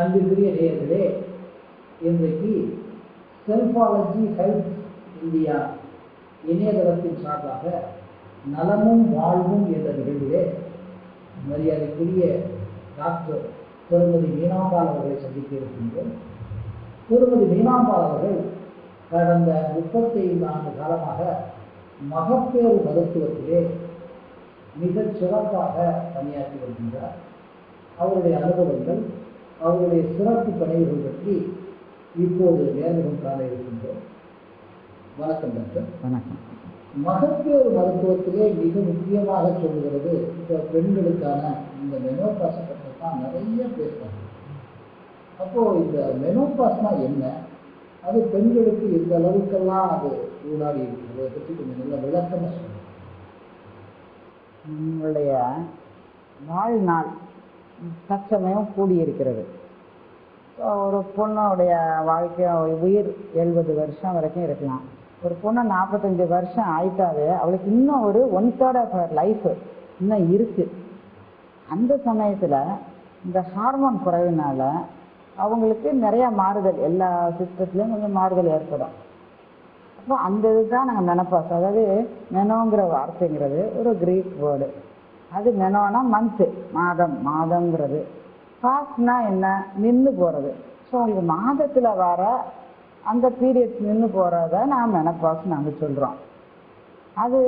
அன்பிற்குரிய நேயர்களே, இன்றைக்கு செல்ஃபாலஜி ஹெல்த் இந்தியா இணையதளத்தின் சார்பாக நலமும் வாழ்வும் என்ற நிகழ்விலே மரியாதைக்குரிய டாக்டர் திருமதி மீனாம்பாள் அவர்களை சந்திக்க இருக்கின்றோம். திருமதி மீனாம்பாள் அவர்கள் கடந்த 35 ஆண்டு காலமாக மகப்பேறு மருத்துவத்திலே மிகச் சிறப்பாக பணியாற்றி வருகின்றார். அவருடைய அனுபவங்கள், அவருடைய சிறப்பு பணிகள் பற்றி இப்போது நேர்முகம் காண இருக்கின்றோம். வணக்கம் டாக்டர். வணக்கம். மகப்பேறு மருத்துவத்திலே மிக முக்கியமாக சொல்லுகிறது, இப்போ பெண்களுக்கான இந்த மெனோபாஸ் பற்றி தான் நிறைய பேசுறாங்க. அப்போ இந்த மெனோபாஸ்னா என்ன, அது பெண்களுக்கு இந்த அளவுக்கெல்லாம் அது ஊடாடி இருக்கிறது, அதை பற்றி கொஞ்சம் நல்ல விளக்கமாக சொல்லுங்கள். நம்மளுடைய வாழ்நாள் தற்சமயம் கூடியிருக்கிறது. ஒரு பொண்ணுடைய வாழ்க்கை உயிர் 70 வருஷம் வரைக்கும் இருக்கலாம். ஒரு பொண்ணு 45 வருஷம் ஆயிட்டாவே அவளுக்கு இன்னும் ஒரு 1/3 ஆஃப் ஹர் லைஃப் இன்னும் இருக்கு. அந்த சமயத்தில் இந்த ஹார்மோன் குறைவினால அவங்களுக்கு நிறையா மாறுதல், எல்லா சிஸ்டத்துலேயும் கொஞ்சம் மாறுதல் ஏற்படும். அப்போ அந்த இதுதான் நாங்கள் மெனோபாஸ், அதாவது மெனோங்கிற வார்த்தைங்கிறது ஒரு கிரீக் வேர்டு. அது மெனோனா மந்த்து, மாதம்ங்கிறது. பாஸ்னா என்ன, நின்று போகிறது. ஸோ உங்களுக்கு மாதத்தில் வர அந்த பீரியட்ஸ் நின்று போகிறத நான் மெனோபாஸ் நாங்கள் சொல்கிறோம். அது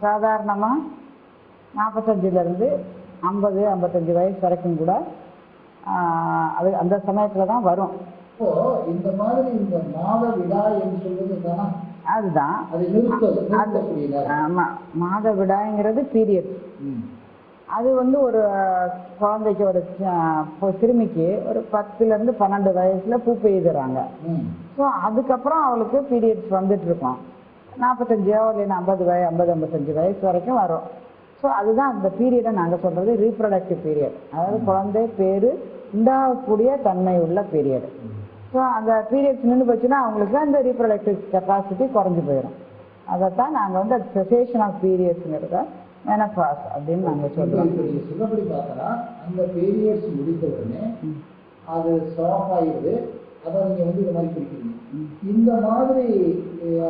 சாதாரணமாக 45லேருந்து 50-55 வயசு வரைக்கும் கூட அது அந்த சமயத்தில் தான் வரும். இப்போ இந்த மாதிரி இந்த மாதவிடா என்று சொல்வது தானே, அதுதான் ஆமாம். மாதவிடாய்ங்கிறது பீரியட். அது ஒரு குழந்தைக்கு, ஒரு சிறுமிக்கு ஒரு 10லேருந்து 12 வயசில் பூ பெய்துறாங்க. ஸோ அதுக்கப்புறம் அவளுக்கு பீரியட்ஸ் வந்துட்டு இருக்கோம். 45 இல்லைன்னா 50-55 வயசு வரைக்கும் வரும். ஸோ அதுதான் அந்த பீரியடை நாங்கள் சொல்கிறது ரீப்ரொடக்டிவ் பீரியட், அதாவது குழந்தை பேர் உண்டாகக்கூடிய தன்மை உள்ள பீரியட். ஸோ அந்த பீரியட்ஸ் நின்று போச்சுன்னா அவங்களுக்கு அந்த ரீப்ரொடக்டிவ் கெப்பாசிட்டி குறைஞ்சி போயிடும். அதைத்தான் நாங்கள் செசேஷன் ஆஃப் பீரியட்ஸ்ங்கிறத மெனோபாஸ் அப்படின்னு நாங்கள் சொல்கிறோம். சொல்லப்படி பார்த்தா அந்த பீரியட்ஸ் முடித்த உடனே அது ஸ்டாப் ஆகிடுது. அதை நீங்கள் இந்த மாதிரி பிடிக்கிறீங்க. இந்த மாதிரி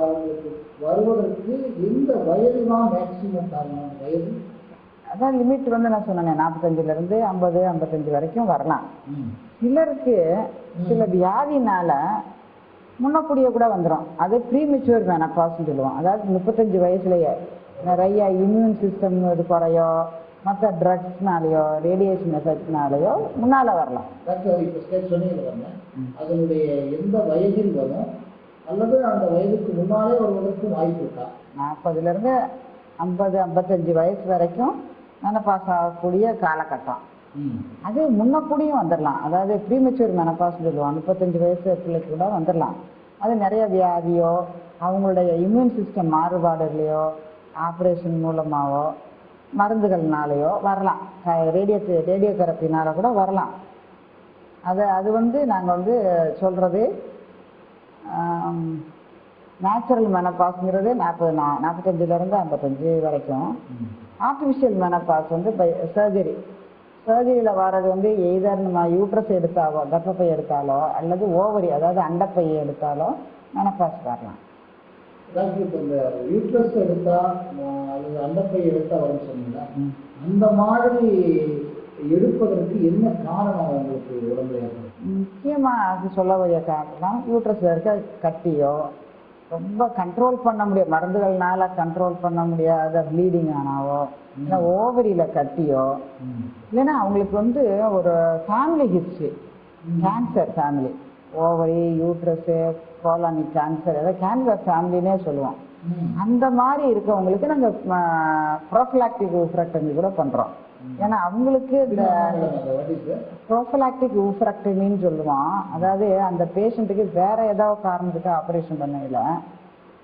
அவங்களுக்கு வருவதற்கு எந்த வயது தான் மேக்சிமம் காரணம்? வயது அதான் லிமிட் நான் சொன்னேன், 45லேருந்து 50-55 வரைக்கும் வரலாம். சிலருக்கு சில வியாதினால முன்னக்கூடிய கூட வந்துடும். அது ப்ரீமெச்சூர் மெனோபாஸ்ன்னு சொல்லுவோம். அதாவது 35 வயசுலேயே நிறைய இம்யூன் சிஸ்டம் இது குறையோ, மற்ற ட்ரக்ஸ்னாலேயோ, ரேடியேஷன் எஃபெக்ட்னாலேயோ முன்னால் வரலாம். டாக்டர் இப்போ சொன்னீங்க, அதனுடைய எந்த வயதில் வரும் அல்லது அந்த வயதுக்கு முன்னாலே வருவதற்கு வாய்ப்பு இருக்கா? 40லேருந்து 50-55 வயசு வரைக்கும் மெனோபாஸ் ஆகக்கூடிய காலகட்டம். அது முன்னக்கூடியும் வந்துடலாம். அதாவது ப்ரீமெச்சூர் மெனோபாஸ்ன்னு சொல்லுவோம். 35 வயசு பிள்ளைக்கு கூட வந்துடலாம். அது நிறைய வியாதியோ, அவங்களுடைய இம்யூன் சிஸ்டம் மாறுபாடுலையோ, ஆப்ரேஷன் மூலமாகவோ, மருந்துகள்னாலேயோ வரலாம். ரேடியோ தெரப்பினால கூட வரலாம். அது நாங்கள் சொல்கிறது நேச்சுரல் மெனோபாஸ்ங்கிறது 45லேருந்து 55 வரைக்கும். ஆர்டிஃபிஷியல் மெனோபாஸ் சர்ஜரியில் வர்றது எய்தர் நம்ம யூட்ரஸ் எடுத்தாலோ, கர்ப்பப்பை எடுத்தாலோ, அல்லது ஓவரி அதாவது அண்டப்பையை எடுத்தாலோ மெனோபாஸ் வரலாம். இப்போ இந்த யூட்ரஸ் எடுத்தா அல்லது அண்டப்பை எடுத்தா வரும்னு சொன்னீங்கன்னா, அந்த மாதிரி எடுப்பதற்கு என்ன காரணம் அவங்களுக்கு உடம்புல? முக்கியமாக அது சொல்ல வர காரணம் யூட்ரஸில் இருக்க கட்டியோ, ரொம்ப கண்ட்ரோல் பண்ண முடியாது, மருந்துகள்னால கண்ட்ரோல் பண்ண முடியாத ப்ளீடிங் ஆனாவோ, இல்லை ஓவரியில் கட்டியோ, இல்லைன்னா அவங்களுக்கு ஒரு family history, cancer family, ovary, uterus, colonic cancer, அதாவது கேன்சர் ஃபேமிலினே சொல்லுவோம். அந்த மாதிரி இருக்கவங்களுக்கு நாங்கள் ப்ரோஃபிலாக்டிக் ஊஃப்ரெக்டமி கூட பண்ணுறோம். ஏன்னா அவங்களுக்கு இந்த ப்ரோஃபிலாக்டிக் ஊஃப்ரெக்டமின்னு சொல்லுவோம். அதாவது அந்த பேஷண்ட்டுக்கு வேற ஏதாவது காரணத்துக்கு ஆப்ரேஷன் பண்ணல,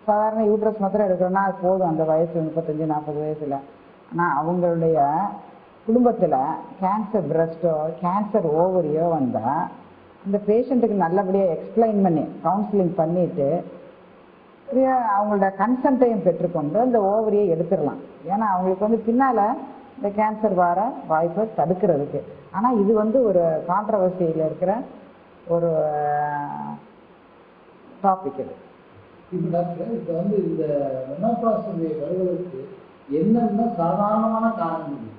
சாதாரண யூட்ரஸ் மாத்திரம் எடுக்கிறோன்னா அது போதும் அந்த வயசு 35-40 வயசில். ஆனால் அவங்களுடைய குடும்பத்தில் கேன்சர் பிரஸ்ட்டோ, கேன்சர் ஓவரியோ வந்தால் அந்த பேஷண்ட்டுக்கு நல்லபடியாக எக்ஸ்பிளைன் பண்ணி கவுன்சிலிங் பண்ணிவிட்டு அவங்களோட கன்சன்ட்டையும் பெற்றுக்கொண்டு அந்த ஓவரியை எடுத்துடலாம். ஏன்னா அவங்களுக்கு பின்னால் இந்த கேன்சர் வர வாய்ப்பை தடுக்கிறதுக்கு. ஆனால் இது வந்து ஒரு கான்ட்ரவர்சியில் இருக்கிற ஒரு டாபிக் இது. இப்போ டாக்டர், இப்போ வந்து இந்த மெனோபாஸ் வருவதற்கு என்னென்ன சாதாரணமான காரணங்கள்?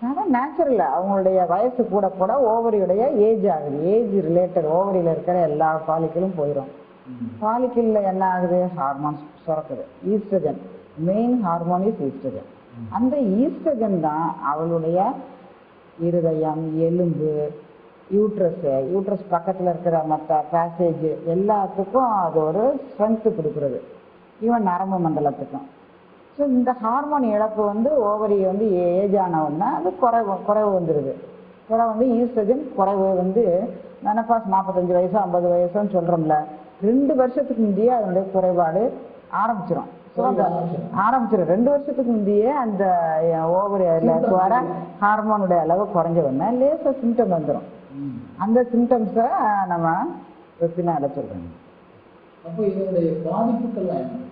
ஆனால் நேச்சுரல், அவங்களுடைய வயசு கூட கூட ஓவரியுடைய ஏஜ் ஆகுது. ஏஜ் ரிலேட்டட் ஓவரியில் இருக்கிற எல்லா ஃபாலிக்கலும் போயிடும். ஃபாலிக்கலில் என்ன ஆகுது? ஹார்மோன்ஸ் சுரக்குது. Oestrogen, main hormone is oestrogen. அந்த ஈஸ்ட்ரஜன் தான் அவளுடைய இருதயம், எலும்பு, யூட்ரஸ் பக்கத்தில் இருக்கிற மற்ற பேசேஜ் எல்லாத்துக்கும் அது ஒரு ஸ்ட்ரென்த்து கொடுக்குறது, ஈவன் நரம்பு மண்டலத்துக்கும். ஸோ இந்த ஹார்மோன் இழப்பு வந்து ஓவரி வந்து ஏஜ் ஆனவுடனே அது குறைவு வந்துடுது. வந்து ஈஸ்ட்ரஜன் குறைவு வந்து மெனோபாஸ் 45 வயசோ 50 வயசோன்னு சொல்கிறோம்ல, 2 வருஷத்துக்கு முந்தையே அதனுடைய குறைபாடு ஆரம்பிச்சிடும். ஸோ அந்த 2 வருஷத்துக்கு முந்தையே அந்த ஓவரியில் வர ஹார்மோனுடைய அளவு குறைஞ்ச உடனே லேசாக சிம்டம் வந்துடும். அந்த சிம்டம்ஸை நம்ம பிரச்சனை சொல்கிறோம். அப்போ இதனுடைய பாதிப்புகள்லாம் என்ன?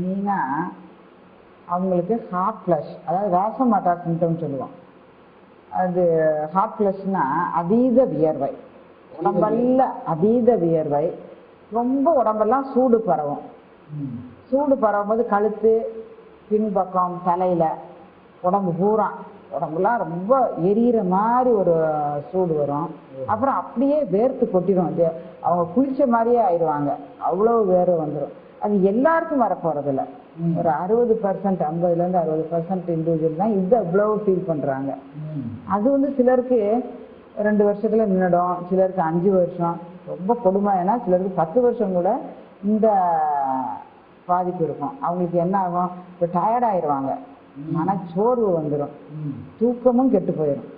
மெயினாக அவங்களுக்கு ஹார்ட் ஃப்ளஷ், அதாவது வாசமாட்டா சிம்டம் சொல்லுவோம். அது ஹார்ட் ஃப்ளஷ்னா அதீத வியர்வை, உடம்பெல்லாம் அதீத வியர்வை, ரொம்ப உடம்பெல்லாம் சூடு பரவும். சூடு பரவும்போது கழுத்து, பின்பக்கம், தலையில், உடம்பு பூரா உடம்புலாம் ரொம்ப எரியிற மாதிரி ஒரு சூடு வரும். அப்புறம் அப்படியே வேர்த்து கொட்டிடும். அவங்க குளிச்ச மாதிரியே ஆயிடுவாங்க, அவ்வளோ வேர்வை வந்துடும். அது எல்லாருக்கும் வரப்போறதில்ல. ஒரு 60%, 50% 60% இண்டிவிஜுவல் தான் இது அவ்வளோ ஃபீல் பண்ணுறாங்க. அது வந்து சிலருக்கு 2 வருஷத்துல நின்றுடும், சிலருக்கு 5 வருஷம், ரொம்ப கொடுமை. ஏன்னா சிலருக்கு 10 வருஷம் கூட இந்த பாதிப்பு இருக்கும். அவங்களுக்கு என்ன ஆகும்? இப்போ டயர்ட் ஆயிடுவாங்க, மனச்சோர்வு வந்துடும், தூக்கமும் கெட்டு போயிடும்.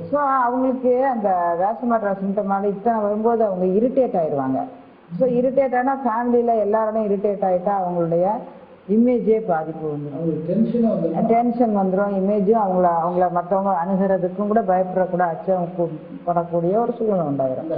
ஸோ அவங்களுக்கு அந்த வேசமாட்ற சிம்டமால இத்தனை வரும்போது அவங்க இரிட்டேட் ஆயிடுவாங்க. ஸோ இரிட்டேட் ஆனால் ஃபேமிலியில் எல்லாரோடையும் இரிட்டேட் ஆகிட்டா அவங்களுடைய இமேஜே பாதிப்பு வந்துடும், டென்ஷன் வந்துடும். இமேஜும் அவங்கள மற்றவங்க அணுகிறதுக்கும் கூட பயப்படக்கூட அச்சம் படக்கூடிய ஒரு சூழ்நிலை உண்டாயிரும்.